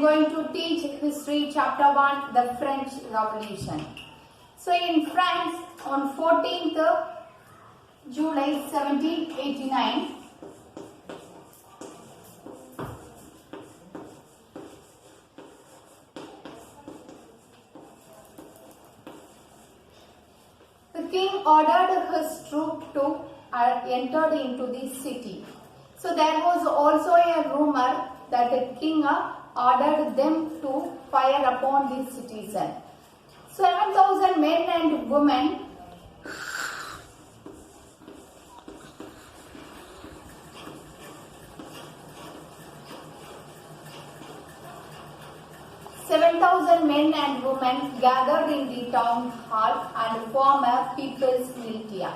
going to teach history chapter 1, the French Revolution. So in France, on 14th July 1789, the king ordered his troops to enter into the city. So there was also a rumor that the king ordered them to fire upon the citizen. 7,000 men and women gathered in the town hall and formed a people's militia.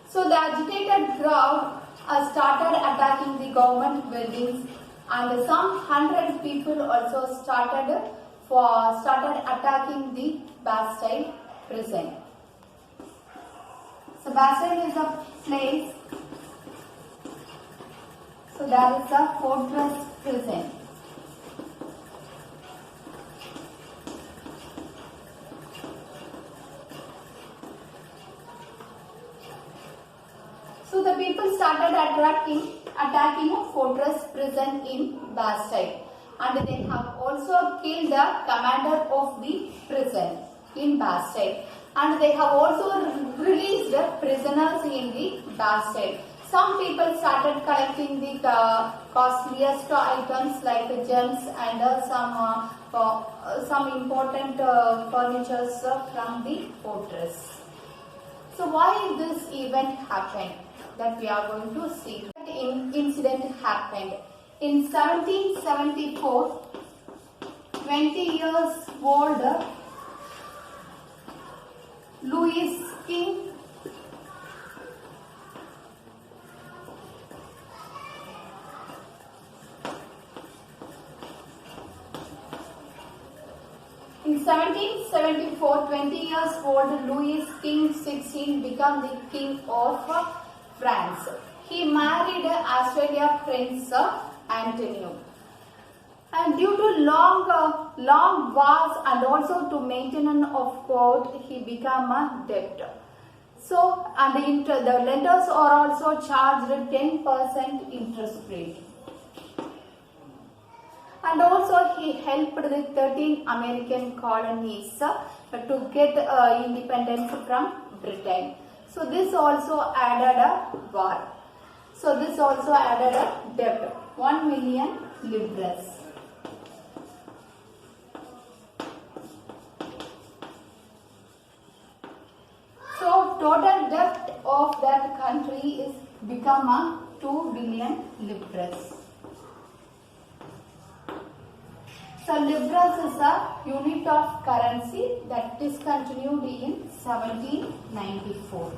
So the agitated crowd started attacking the government buildings, and some 100 people also started attacking the Bastille prison. So Bastille is a place. So there is a fortress prison. So the people started attacking a fortress prison in Bastille, and they have also killed the commander of the prison in Bastille, and they have also released prisoners in the Bastille. Some people started collecting the costliest items like gems and some important furnitures from the fortress. So why this event happened? That we are going to see. An incident happened in 1774. 20 years old Louis King in 1774, 20 years old Louis King 16 became the king of France. He married Australia Prince Antonio. And due to long wars and also to maintenance of court, he became a debtor. So, and the lenders are also charged 10% interest rate. And also he helped the 13 American colonies to get independence from Britain. So this also added a war. So this also added a debt, 1 million livres. So total debt of that country is become a 2 billion livres. So livres is a unit of currency that discontinued in 1794.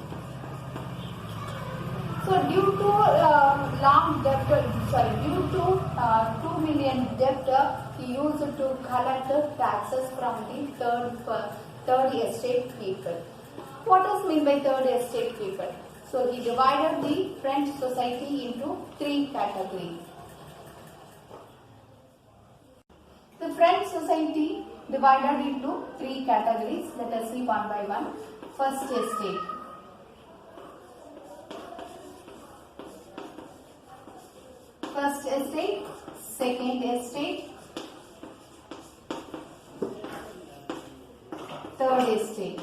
So due to due to 2 million debt, he used to collect taxes from the third estate people. What does mean by third estate people? So he divided the French society into 3 categories. The French society divided into 3 categories. Let us see one by one. First estate. First estate, second estate, third estate.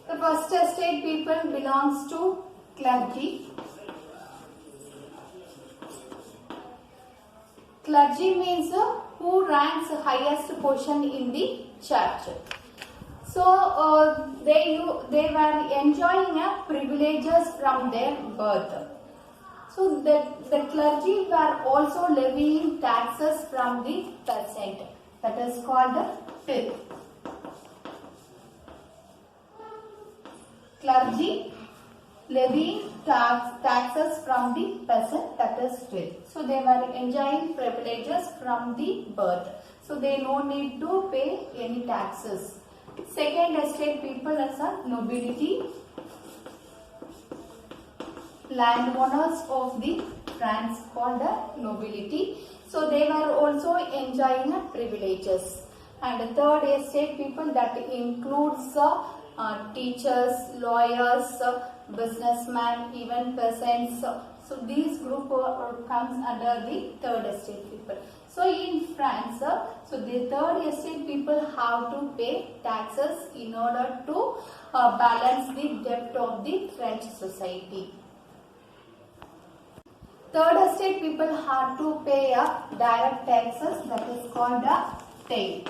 The first estate people belongs to clergy. Clergy means who ranks highest position in the church. So they were enjoying privileges from their birth. So the clergy were also levying taxes from the peasant. That is called tithe. Clergy levying taxes from the peasant, that is tithe. So they were enjoying privileges from the birth. So they no need to pay any taxes. Second estate people as a nobility. landowners of the France called the nobility. So they were also enjoying privileges. And the third estate people, that includes teachers, lawyers, businessmen, even peasants. So these group comes under the third estate people. So in France, so the third estate people have to pay taxes in order to balance the debt of the French society. Third estate people have to pay direct taxes, that is called a taille.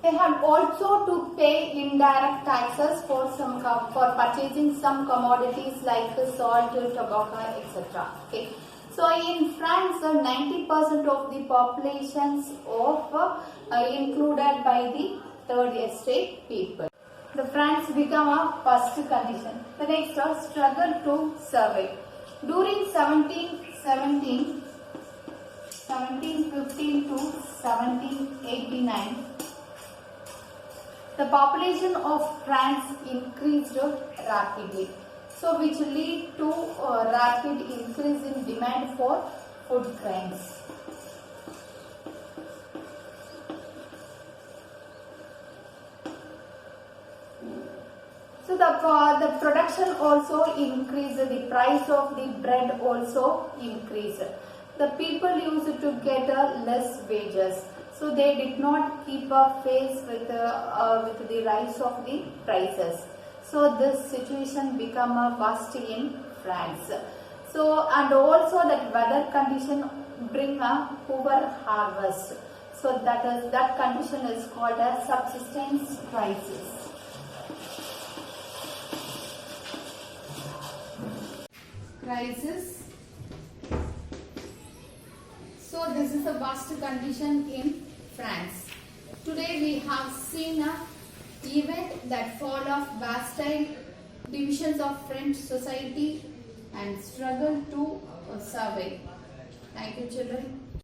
They have also to pay indirect taxes for purchasing some commodities like salt, tobacco, etc. Okay. So in France, 90% of the populations of included by the third estate people. The France become a first condition. The next is struggle to survive. During 1715 to 1789, the population of France increased rapidly, so which lead to a rapid increase in demand for food grains. So the production also increased, the price of the bread also increased. The people used to get less wages, so they did not keep up pace with the rise of the prices. So this situation became worst in France. So and also that weather condition bring a poor harvest. So that condition is called a subsistence crisis. So this is the worst condition in France. Today we have seen an event that fall of Bastille, divisions of French society and struggle to survive. Thank you, children.